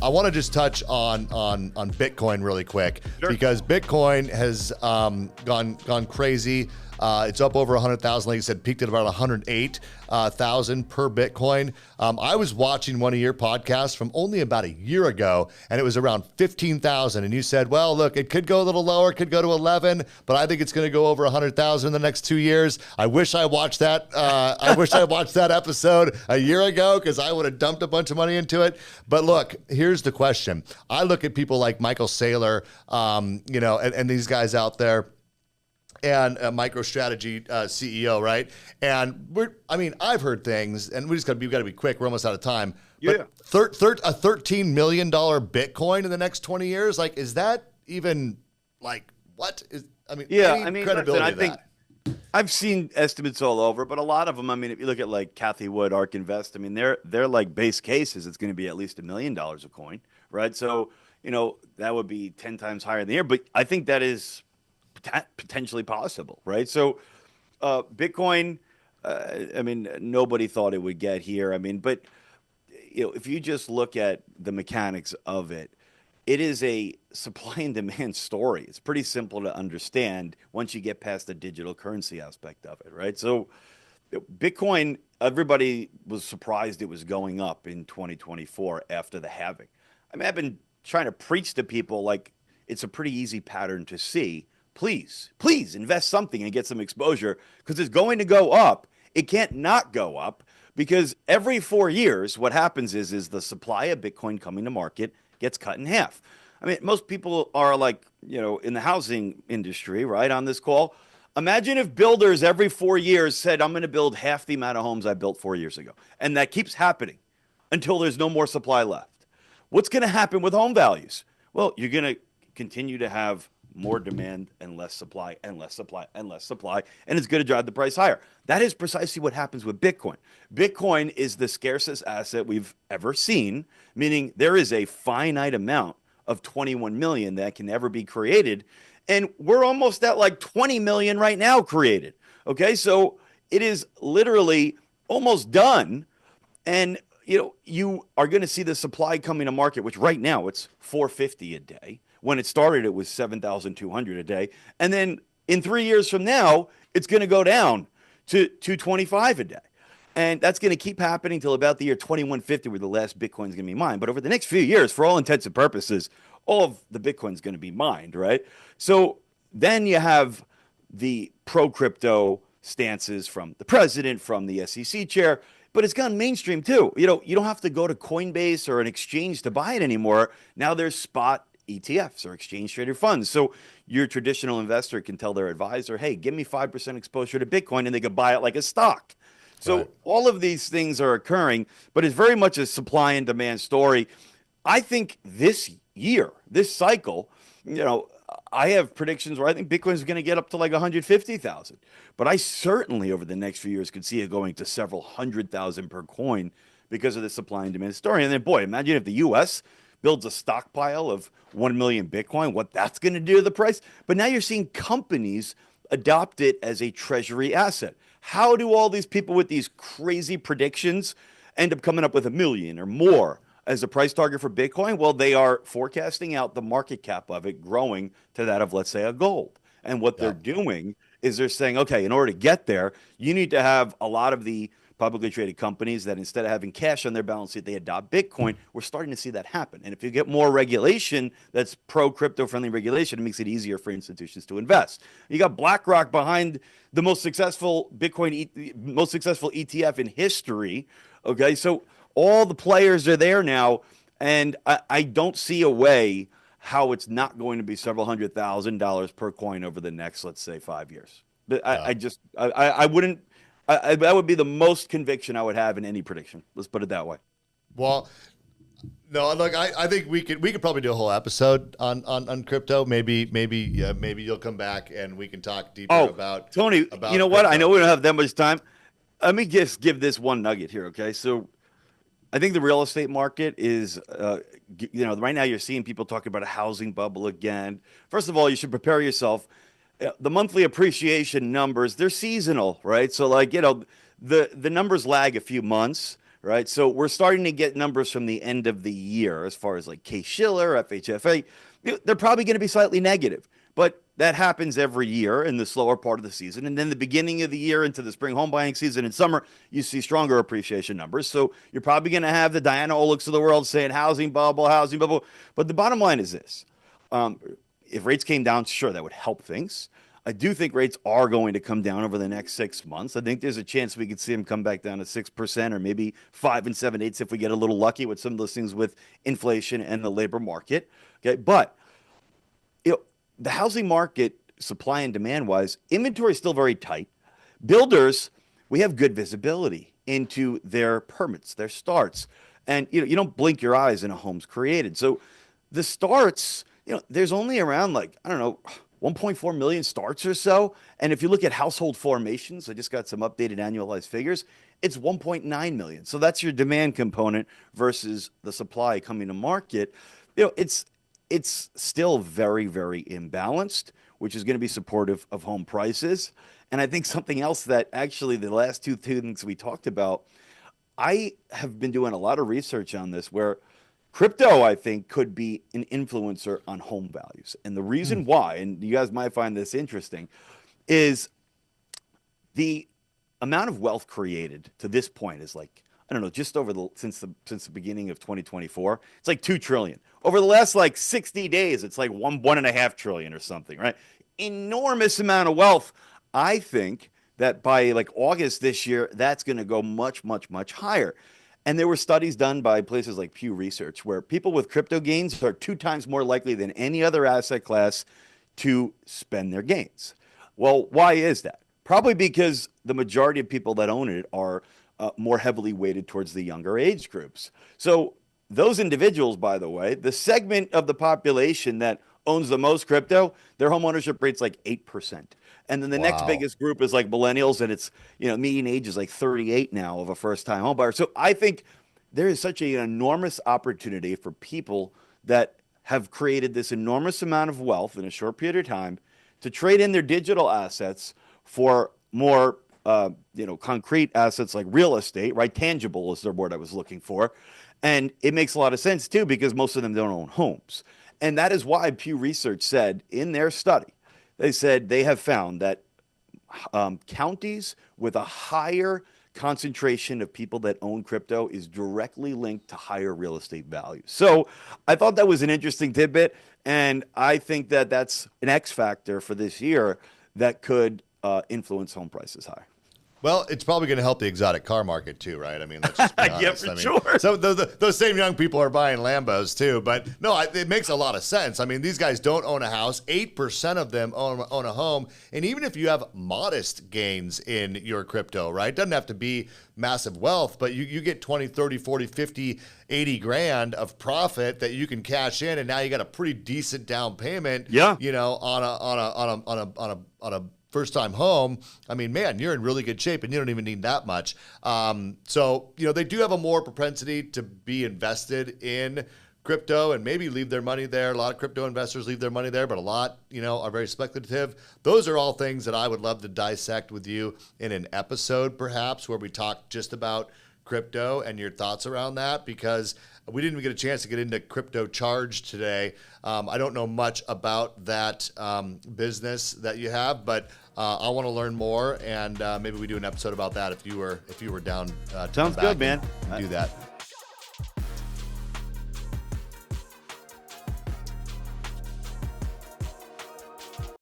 I want to just touch on Bitcoin really quick, Sure. because Bitcoin has gone crazy. It's up over 100,000. Like you said, peaked at about 108,000 per Bitcoin. I was watching one of your podcasts from only about a year ago, and it was around 15,000. And you said, well, look, it could go a little lower, it could go to 11, but I think it's going to go over 100,000 in the next 2 years. I wish I watched that. I wish I watched that episode a year ago, because I would have dumped a bunch of money into it. But look, here's the question. I look at people like Michael Saylor, and these guys out there, and a MicroStrategy CEO, right? And I've heard things, and we've got to be quick. We're almost out of time. Yeah. But a $13 million Bitcoin in the next 20 years, like, is that even what is? Credibility listen, I to think that? I've seen estimates all over, but a lot of them. I mean, if you look at like Kathy Wood, ARK Invest, I mean, they're like base cases. It's going to be at least $1 million a coin, right? So that would be 10 times higher in the year. But I think that is potentially possible, right? So Bitcoin, nobody thought it would get here. But if you just look at the mechanics of it, it is a supply and demand story. It's pretty simple to understand once you get past the digital currency aspect of it, right? So Bitcoin, everybody was surprised it was going up in 2024 after the halving. I've been trying to preach to people like it's a pretty easy pattern to see. Please invest something and get some exposure, because it's going to go up. It can't not go up, because every 4 years, what happens is the supply of Bitcoin coming to market gets cut in half. Most people are like, in the housing industry, right, on this call. Imagine if builders every 4 years said, I'm going to build half the amount of homes I built 4 years ago. And that keeps happening until there's no more supply left. What's going to happen with home values? Well, you're going to continue to have more demand and less supply and less supply and less supply, and it's going to drive the price higher. That is precisely what happens with Bitcoin. Bitcoin is the scarcest asset we've ever seen, meaning there is a finite amount of 21 million that can ever be created, and we're almost at like 20 million right now created. Okay, so it is literally almost done, and you are going to see the supply coming to market, which right now it's 450 a day. When it started, it was 7,200 a day. And then in 3 years from now, it's going to go down to 225 a day. And that's going to keep happening till about the year 2150, where the last Bitcoin is going to be mined. But over the next few years, for all intents and purposes, all of the Bitcoin is going to be mined, right? So then you have the pro-crypto stances from the president, from the SEC chair, but it's gone mainstream too. You don't have to go to Coinbase or an exchange to buy it anymore. Now there's spot ETFs or exchange traded funds. So your traditional investor can tell their advisor, hey, give me 5% exposure to Bitcoin, and they could buy it like a stock. So Right. all of these things are occurring, but it's very much a supply and demand story. I think this year, this cycle, I have predictions where I think Bitcoin is going to get up to like 150,000. But I certainly over the next few years could see it going to several 100,000 per coin because of the supply and demand story. And then, boy, imagine if the U.S. builds a stockpile of 1 million Bitcoin, what that's going to do to the price. But now you're seeing companies adopt it as a treasury asset. How do all these people with these crazy predictions end up coming up with 1 million or more as a price target for Bitcoin? Well, they are forecasting out the market cap of it growing to that of, let's say, a gold. And what they're doing is they're saying, okay, in order to get there, you need to have a lot of the publicly traded companies that instead of having cash on their balance sheet, they adopt Bitcoin. We're starting to see that happen. And if you get more regulation that's pro-crypto friendly regulation, it makes it easier for institutions to invest. You got BlackRock behind the most successful most successful ETF in history. Okay, so all the players are there now, and I don't see a way how it's not going to be several $100,000 per coin over the next, let's say, 5 years. But I wouldn't. That would be the most conviction I would have in any prediction. Let's put it that way. Well, no, look, I think we could probably do a whole episode on crypto. Maybe you'll come back and we can talk deeper about Tony. About you know what? crypto. I know we don't have that much time. Let me just give this one nugget here, okay? So I think the real estate market is, right now you're seeing people talking about a housing bubble again. First of all, you should prepare yourself. The monthly appreciation numbers, they're seasonal, right? So the numbers lag a few months, right? So we're starting to get numbers from the end of the year as far as like Case-Shiller, FHFA. They're probably going to be slightly negative, but that happens every year in the slower part of the season. And then the beginning of the year into the spring home buying season in summer, you see stronger appreciation numbers. So you're probably going to have the Diana Olics of the world saying housing bubble, housing bubble. But the bottom line is this. If rates came down, sure, that would help things. I do think rates are going to come down over the next 6 months. I think there's a chance we could see them come back down to 6% or maybe 5 7/8 if we get a little lucky with some of those things with inflation and the labor market. Okay, but the housing market, supply and demand wise, inventory is still very tight. Builders, we have good visibility into their permits, their starts, and you don't blink your eyes and a home's created. So the starts, there's only around like I don't know 1.4 million starts or so. And if you look at household formations, I just got some updated annualized figures. It's 1.9 million. So that's your demand component versus the supply coming to market. It's still very, very imbalanced, which is going to be supportive of home prices. And I think something else that actually the last two things we talked about, I have been doing a lot of research on this where crypto, I think, could be an influencer on home values. And the reason why, and you guys might find this interesting, is the amount of wealth created to this point is like, I don't know, just over since the beginning of 2024, it's like 2 trillion. Over the last like 60 days, it's like 1.5 trillion or something, right? Enormous amount of wealth. I think that by like August this year, that's going to go much, much, much higher. And there were studies done by places like Pew Research where people with crypto gains are 2 times more likely than any other asset class to spend their gains. Well, why is that? Probably because the majority of people that own it are more heavily weighted towards the younger age groups. So those individuals, by the way, the segment of the population that owns the most crypto, their home ownership rate's like 8%. And then the next biggest group is like millennials, and it's, median age is like 38 now of a first-time home buyer. So I think there is such an enormous opportunity for people that have created this enormous amount of wealth in a short period of time to trade in their digital assets for more concrete assets like real estate, right? Tangible is the word I was looking for. And it makes a lot of sense too, because most of them don't own homes. And that is why Pew Research said in their study, they said they have found that counties with a higher concentration of people that own crypto is directly linked to higher real estate values. So I thought that was an interesting tidbit. And I think that that's an X factor for this year that could influence home prices higher. Well, it's probably going to help the exotic car market too, right? I mean, let's just be honest. Yeah, for sure. So those same young people are buying Lambos too. But no, it makes a lot of sense. I mean, these guys don't own a house. 8% of them own a home. And even if you have modest gains in your crypto, right? Doesn't have to be massive wealth, but you get 20, 30, 40, 50, 80 grand of profit that you can cash in. And now you got a pretty decent down payment, on a first-time home. I mean, man, you're in really good shape, and you don't even need that much. So, they do have a more propensity to be invested in crypto and maybe leave their money there. A lot of crypto investors leave their money there, but a lot, are very speculative. Those are all things that I would love to dissect with you in an episode, perhaps, where we talk just about crypto and your thoughts around that, because we didn't even get a chance to get into crypto charge today. I don't know much about that business that you have, but I want to learn more, and maybe we do an episode about that if you were down. Sounds good, man. Do that.